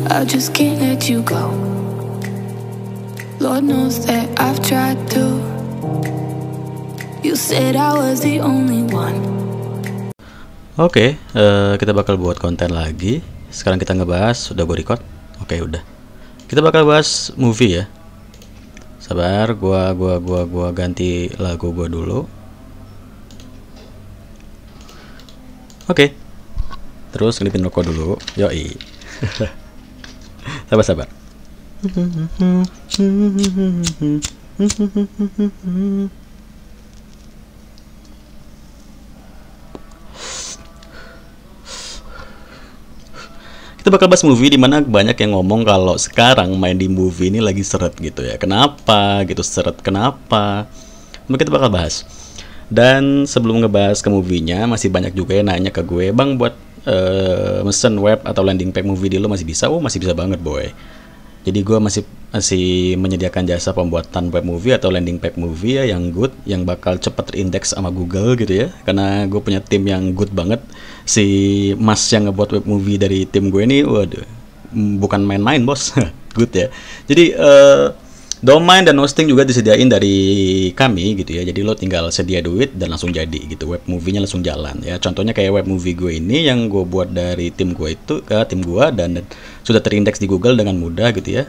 I just can't let you go. Lord knows that I've tried to. You said I was the only one. Oke, kita bakal buat konten lagi. Sekarang kita ngebahas, udah gue record. Oke, udah. Kita bakal bahas movie ya. Sabar, gua ganti lagu gua dulu. Oke. Terus ngelipin rokok dulu. Yoi. Sabar. Kita bakal bahas movie dimana banyak yang ngomong kalau sekarang main di movie ini lagi seret gitu ya. Kenapa gitu seret? Kenapa? Kita bakal bahas. Dan sebelum ngebahas ke movie-nya, masih banyak juga yang nanya ke gue, bang buat mesen web atau landing page movie di lo masih bisa? Oh masih bisa banget boy. Jadi gue masih menyediakan jasa pembuatan web movie atau landing page movie ya yang good, yang bakal cepat terindeks sama Google gitu ya. Karena gue punya tim yang good banget. Si Mas yang ngebuat web movie dari tim gue ini, waduh, bukan main-main bos, good ya. Jadi domain dan hosting juga disediain dari kami gitu ya. Jadi lo tinggal sedia duit dan langsung jadi gitu. Web movie-nya langsung jalan ya. Contohnya kayak web movie gue ini yang gue buat dari tim gue itu ke tim gue dan sudah terindeks di Google dengan mudah gitu ya.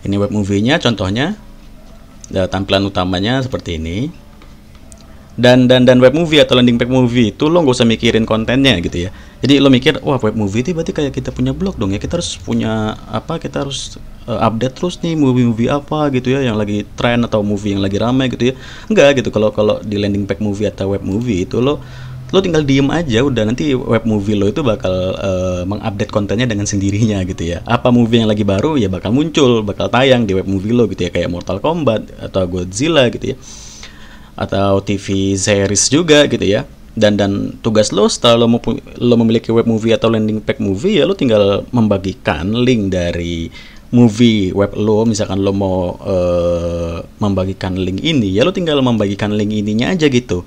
Ini web movie-nya contohnya. Tampilan utamanya seperti ini. Dan web movie atau landing page movie itu lo nggak usah mikirin kontennya gitu ya. Jadi lo mikir, wah web movie itu berarti kayak kita punya blog dong ya. Kita harus punya apa? Kita harus update terus nih movie apa gitu ya yang lagi tren atau movie yang lagi ramai gitu ya. Enggak gitu. Kalau di landing page movie atau web movie itu lo tinggal diem aja, udah nanti web movie lo itu bakal mengupdate kontennya dengan sendirinya gitu ya. Apa movie yang lagi baru ya bakal muncul, bakal tayang di web movie lo gitu ya, kayak Mortal Kombat atau Godzilla gitu ya. Atau TV series juga gitu ya. Dan tugas lo setelah lo memiliki web movie atau landing page movie ya lo tinggal membagikan link dari movie web lo. Misalkan lo mau membagikan link ini ya lo tinggal membagikan link ininya aja gitu,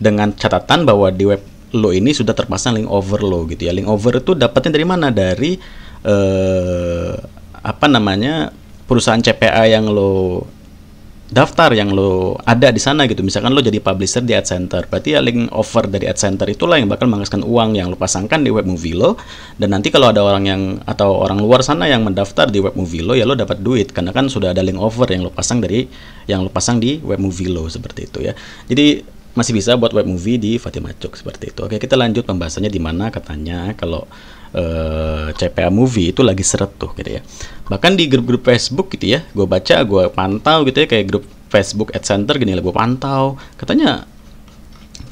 dengan catatan bahwa di web lo ini sudah terpasang link over lo gitu ya. Link over itu dapatnya dari mana? Dari perusahaan CPA yang lo daftar, yang lo ada di sana gitu. Misalkan lo jadi publisher di AdCenter, berarti ya link over dari AdCenter itulah yang bakal menghasilkan uang yang lo pasangkan di web movie lo. Dan nanti kalau ada orang yang atau orang luar sana yang mendaftar di web movie lo ya lo dapat duit karena kan sudah ada link over yang lo pasang di web movie lo seperti itu ya. Jadi masih bisa buat web movie di Fatima Cuk seperti itu. Oke, kita lanjut pembahasannya di mana katanya kalau CPA movie itu lagi seret tuh gitu ya. Bahkan di grup-grup Facebook gitu ya, gue baca, gue pantau gitu ya, kayak grup Facebook AdCenter gini lah, gue pantau, katanya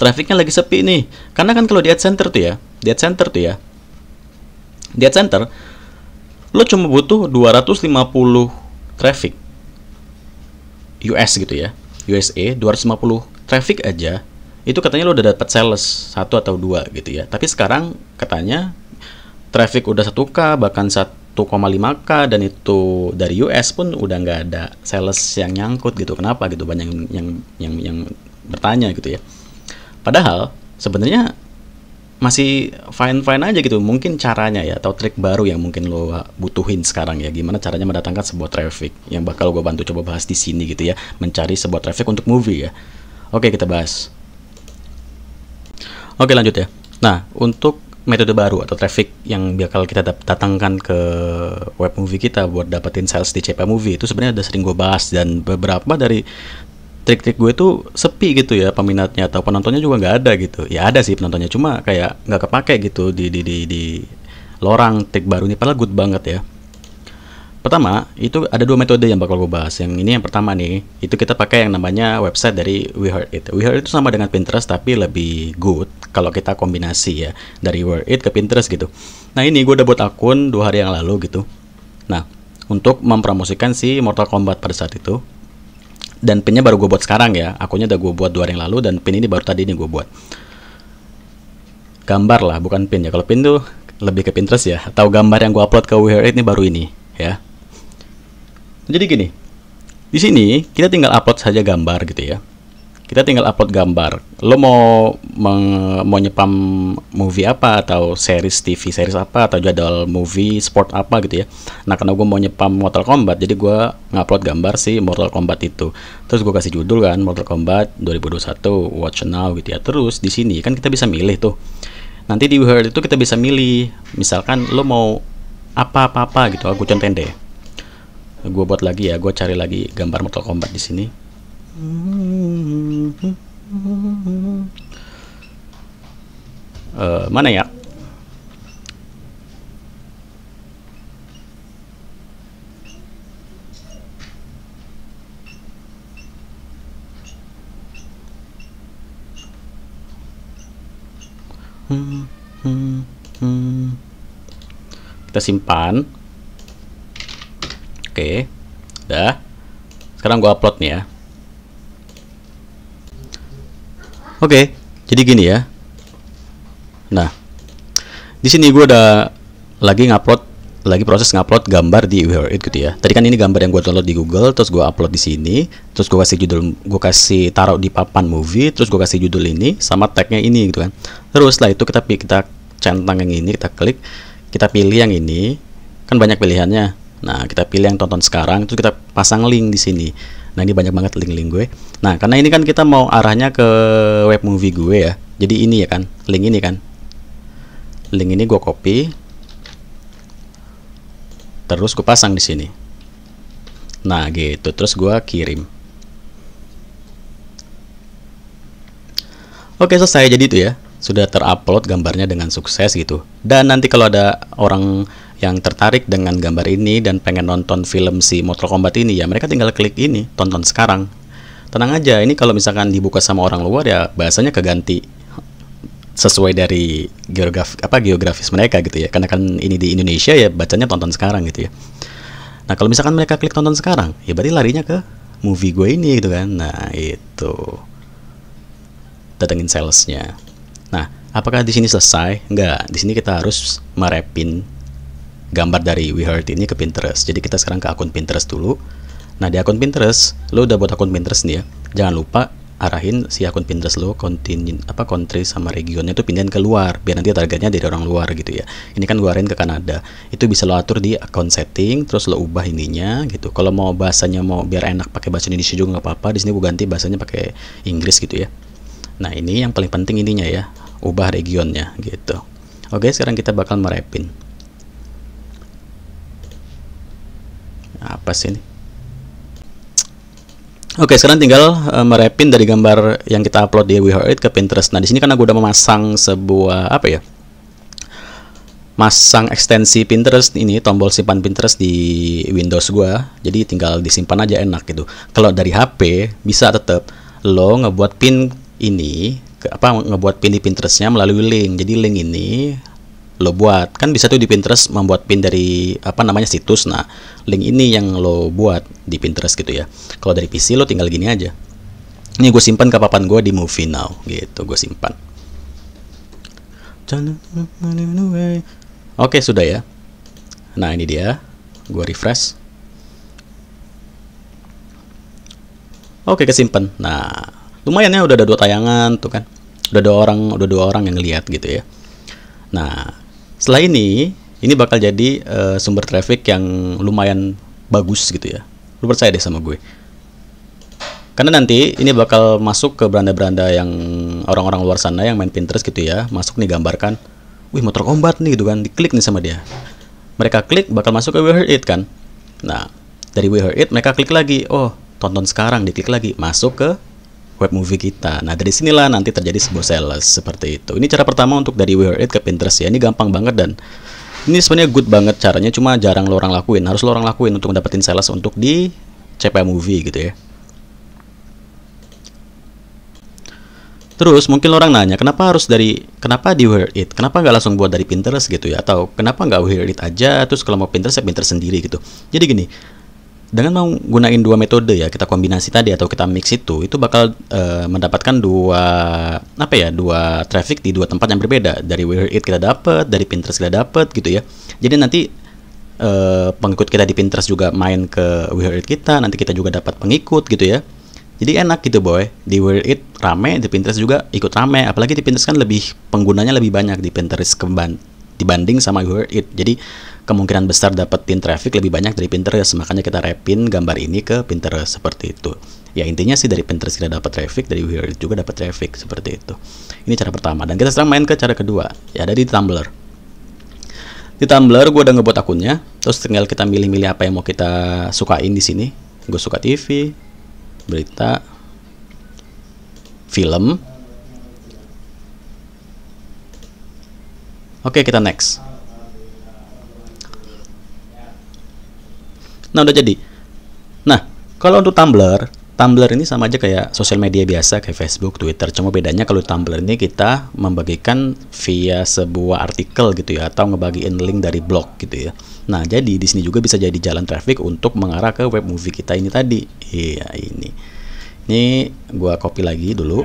trafficnya lagi sepi nih. Karena kan kalau di AdCenter tuh ya, lo cuma butuh 250 traffic US gitu ya, USA 250 traffic aja, itu katanya lo udah dapat sales 1 atau 2 gitu ya. Tapi sekarang katanya traffic udah 1K bahkan 1,5K dan itu dari US pun udah nggak ada sales yang nyangkut gitu. Kenapa gitu? Banyak yang bertanya gitu ya. Padahal sebenarnya masih fine aja gitu. Mungkin caranya ya atau trik baru yang mungkin lo butuhin sekarang ya. Gimana caranya mendatangkan sebuah traffic yang bakal gue bantu coba bahas di sini gitu ya. Mencari sebuah traffic untuk movie ya. Oke, kita bahas. Oke, lanjut ya. Nah, untuk metode baru atau traffic yang bakal kita datangkan ke web movie kita buat dapetin sales di CPA movie itu sebenarnya udah sering gue bahas, dan beberapa dari trik-trik gue tuh sepi gitu ya peminatnya atau penontonnya juga nggak ada gitu. Ya ada sih penontonnya, cuma kayak nggak kepake gitu di lorang trik baru ini, padahal good banget ya. Pertama, itu ada 2 metode yang bakal gue bahas. Yang ini yang pertama nih, itu kita pakai yang namanya website dari We Heard It. We Heard It itu sama dengan Pinterest tapi lebih good kalau kita kombinasi ya, dari We Heard It ke Pinterest gitu. Nah ini gue udah buat akun 2 hari yang lalu gitu. Nah, untuk mempromosikan si Mortal Kombat pada saat itu. Dan pinnya baru gue buat sekarang ya. Akunnya udah gue buat 2 hari yang lalu dan pin ini baru tadi ini gue buat. Gambar lah, bukan pin ya. Kalau pin tuh lebih ke Pinterest ya. Atau gambar yang gue upload ke We Heard It ini baru ini ya. Jadi gini, di sini kita tinggal upload saja gambar gitu ya. kita tinggal upload gambar. Lo mau nyepam movie apa, atau series TV series apa, atau jadwal movie sport apa gitu ya. Nah, karena gue mau nyepam Mortal Kombat, jadi gue ngupload gambar si Mortal Kombat itu. Terus gue kasih judul kan, Mortal Kombat 2021 watch now gitu ya. Terus di sini kan kita bisa milih tuh. Nanti di WeHeard itu kita bisa milih, misalkan lo mau apa gitu. Aku contohin deh. Gue buat lagi ya, gue cari lagi gambar Mortal Kombat di sini. Mana ya? Kita simpan. Oke, udah. Sekarang gua upload nih ya. Oke, jadi gini ya. Nah, di sini gue udah lagi proses ngupload gambar di WeHeard gitu ya. Tadi kan ini gambar yang gue download di Google, terus gue upload di sini, terus gue kasih judul, gue kasih taruh di papan movie, terus gue kasih judul ini sama tagnya ini gitu kan. Terus setelah itu kita centang yang ini, kita klik, kita pilih yang ini, kan banyak pilihannya. Nah, kita pilih yang tonton sekarang, terus kita pasang link di sini. Nah, ini banyak banget link-link gue. Nah, karena ini kan kita mau arahnya ke web movie gue ya. Jadi ini ya kan, link ini kan. Link ini gue copy. Terus gue pasang di sini. Nah, gitu. Terus gue kirim. Oke, selesai. Jadi itu ya. Sudah terupload gambarnya dengan sukses gitu. Dan nanti kalau ada orang yang tertarik dengan gambar ini dan pengen nonton film si Mortal Kombat ini, ya mereka tinggal klik ini, tonton sekarang. Tenang aja, ini kalau misalkan dibuka sama orang luar ya bahasanya keganti sesuai dari geografis mereka gitu ya. Karena kan ini di Indonesia ya bacanya tonton sekarang gitu ya. Nah, kalau misalkan mereka klik tonton sekarang, ya berarti larinya ke movie gue ini gitu kan. Nah, itu. Datengin salesnya. Nah, apakah di sini selesai? Enggak, di sini kita harus merepin gambar dari WeHeard ini ke Pinterest. Jadi kita sekarang ke akun Pinterest dulu. Nah, di akun Pinterest, lo udah buat akun Pinterest nih ya. Jangan lupa arahin si akun Pinterest lo country sama regionnya itu pindahin ke luar, biar nanti targetnya dari orang luar gitu ya. Ini kan gue arahin ke Kanada. Itu bisa lo atur di account setting, terus lo ubah ininya gitu. Kalau mau bahasanya mau biar enak pakai bahasa Indonesia juga nggak apa-apa. Di sini gue ganti bahasanya pakai Inggris gitu ya. Nah, ini yang paling penting ininya ya, ubah regionnya gitu. Oke, sekarang kita bakal merepin. Apa sih ini? Oke, sekarang tinggal merepin dari gambar yang kita upload di WeHeard ke Pinterest. Nah, di sini karena gue udah memasang sebuah masang ekstensi Pinterest ini, tombol simpan Pinterest di Windows gue. Jadi tinggal disimpan aja, enak gitu. Kalau dari HP bisa tetap lo ngebuat pin ini ngebuat pin di Pinterestnya melalui link. Jadi link ini lo buat, kan bisa tuh di Pinterest membuat pin dari situs. Nah, link ini yang lo buat di Pinterest gitu ya. Kalau dari PC lo tinggal gini aja. Ini gue simpan ke papan gue di Movie Now gitu, gue simpan. Oke, sudah ya. Nah, ini dia. Gue refresh. Oke, kesimpan. Nah, lumayan ya, udah ada 2 tayangan tuh kan. Udah dua orang yang lihat gitu ya. Nah, setelah ini bakal jadi sumber traffic yang lumayan bagus gitu ya. Lu percaya deh sama gue. Karena nanti ini bakal masuk ke beranda-beranda yang orang-orang luar sana yang main Pinterest gitu ya. Masuk nih, gambarkan, wih Mortal Kombat nih gitu kan. Diklik nih sama dia. Mereka klik bakal masuk ke WeHeard kan. Nah, dari WeHeard mereka klik lagi. Oh, tonton sekarang, diklik lagi. Masuk ke web movie kita. Nah, dari sinilah nanti terjadi sebuah sales seperti itu. Ini cara pertama untuk dari WeHeard ke Pinterest ya. Ini gampang banget dan ini sebenarnya good banget caranya, cuma jarang lo orang lakuin. Harus lo orang lakuin untuk dapetin sales untuk di CPA Movie gitu ya. Terus mungkin orang nanya, kenapa di WeHeard? Kenapa nggak langsung buat dari Pinterest gitu ya? Atau kenapa nggak WeHeard aja? Terus kalau mau Pinterest ya Pinterest sendiri gitu. Jadi gini, dengan mau gunain 2 metode ya, kita kombinasi tadi atau kita mix itu bakal mendapatkan dua traffic di 2 tempat yang berbeda. Dari WeHeard kita dapat, dari Pinterest kita dapat gitu ya. Jadi nanti pengikut kita di Pinterest juga main ke WeHeard kita, nanti kita juga dapat pengikut gitu ya. Jadi enak gitu boy. Di We Heard It rame, di Pinterest juga ikut rame. Apalagi di Pinterest kan lebih penggunanya lebih banyak di Pinterest dibanding sama We Heard It. Jadi kemungkinan besar dapetin traffic lebih banyak dari Pinterest. Makanya kita repin gambar ini ke Pinterest seperti itu. Ya intinya sih dari Pinterest kita dapat traffic, dari We Heard It juga dapat traffic seperti itu. Ini cara pertama. Dan kita sekarang main ke cara kedua. Ya ada di Tumblr. Di Tumblr gue udah ngebuat akunnya. Terus tinggal kita milih-milih apa yang mau kita sukain di sini. Gue suka TV, berita, film. Oke, kita next. Nah, udah jadi. Nah, kalau untuk Tumblr ini sama aja kayak sosial media biasa kayak Facebook, Twitter. Cuma bedanya kalau di Tumblr ini kita membagikan via sebuah artikel gitu ya, atau ngebagiin link dari blog gitu ya. Nah, jadi di sini juga bisa jadi jalan traffic untuk mengarah ke web movie kita ini tadi. Iya, ini. Ini gua copy lagi dulu.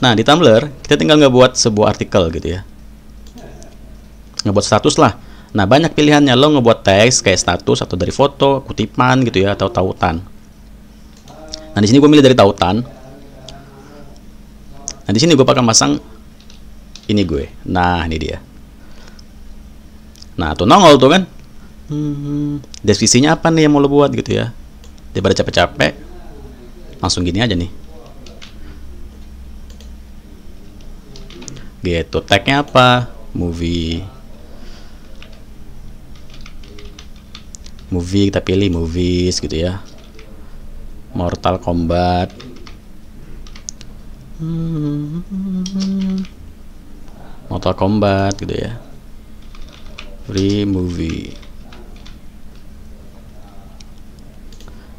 Nah, di Tumblr kita tinggal ngebuat sebuah artikel gitu ya. Ngebuat status lah. Nah, banyak pilihannya. Lo ngebuat teks kayak status atau dari foto, kutipan gitu ya, atau tautan. Nah, di sini gue milih dari tautan. Nah, di sini gue pakai pasang ini gue. Nah, ini dia. Nah, tuh nongol tuh kan. Deskripsinya apa nih yang mau lo buat gitu ya. Daripada capek-capek, langsung gini aja nih. Gitu, tagnya apa? Movie, kita pilih movies gitu ya. Mortal Kombat. Mortal Kombat gitu ya. Free movie.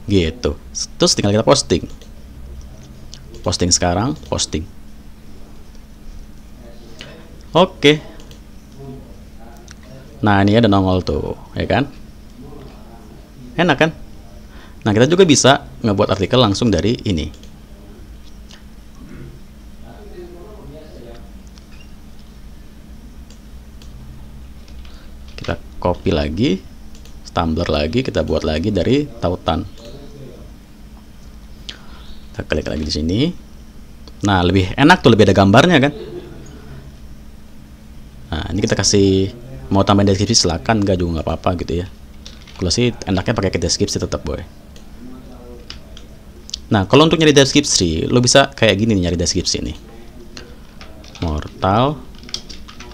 Gitu. Terus tinggal kita posting. Posting sekarang, posting. Oke. Nah, ini ada nongol tuh, ya kan? Enak kan? Nah, kita juga bisa ngebuat artikel langsung dari ini. Kita copy lagi, Tumblr lagi, kita buat lagi dari tautan. Kita klik lagi di sini. Nah, lebih enak tuh, lebih ada gambarnya kan? Nah, ini kita kasih, mau tambahin deskripsi silakan, enggak juga nggak apa-apa gitu ya. Kalau sih enaknya pakai deskripsi tetap boy. Nah, kalau untuk nyari deskripsi, lo bisa kayak gini nih nyari deskripsi nih. Mortal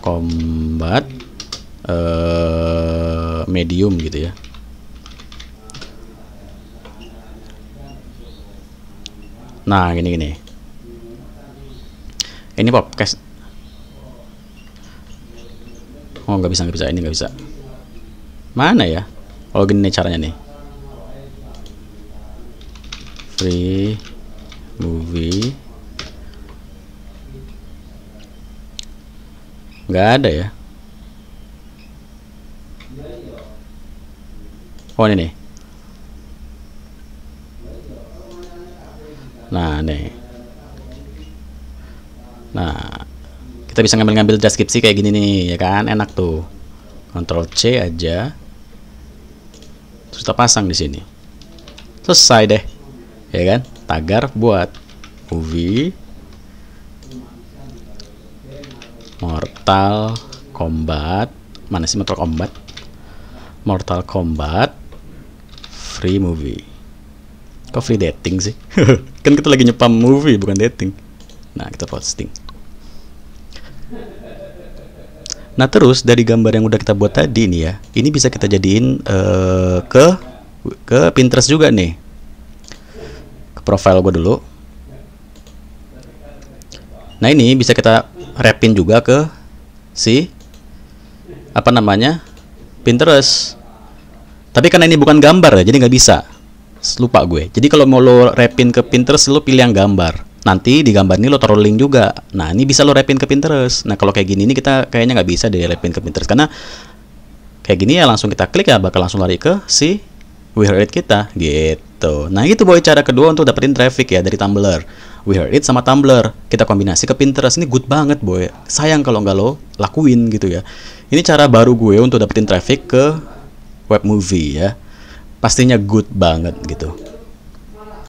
Kombat medium gitu ya. Nah, gini. Ini podcast. Oh, nggak bisa. Ini nggak bisa. Mana ya? Oh, gini nih caranya nih. Free movie. Nggak ada ya. Oh, ini nih. Nah, nih. Nah, kita bisa ngambil deskripsi kayak gini nih, ya kan? Enak tuh. Ctrl C aja. Terus kita pasang di sini. Selesai deh. Ya kan? Tagar buat movie Mortal Kombat. Mana sih Mortal Kombat? Mortal Kombat free movie. Kok free dating sih? Kan kita lagi nyepam movie bukan dating. Nah, kita posting. Nah, terus dari gambar yang udah kita buat tadi nih ya, ini bisa kita jadiin ke Pinterest juga nih. Ke profile gue dulu. Nah, ini bisa kita repin juga ke si apa namanya Pinterest. Tapi karena ini bukan gambar ya, jadi nggak bisa. Lupa gue. Jadi kalau mau lo repin ke Pinterest, lo pilih yang gambar. Nanti di gambar ini lo taruh link juga. Nah, ini bisa lo repin ke Pinterest. Nah, kalau kayak gini ini kita kayaknya nggak bisa deh repin ke Pinterest, karena kayak gini ya langsung kita klik ya bakal langsung lari ke si We Heard It kita gitu. Nah, itu boy cara kedua untuk dapetin traffic ya dari Tumblr. We Heard It sama Tumblr kita kombinasi ke Pinterest. Ini good banget boy. Sayang kalau nggak lo lakuin gitu ya. Ini cara baru gue untuk dapetin traffic ke web movie ya. Pastinya good banget gitu.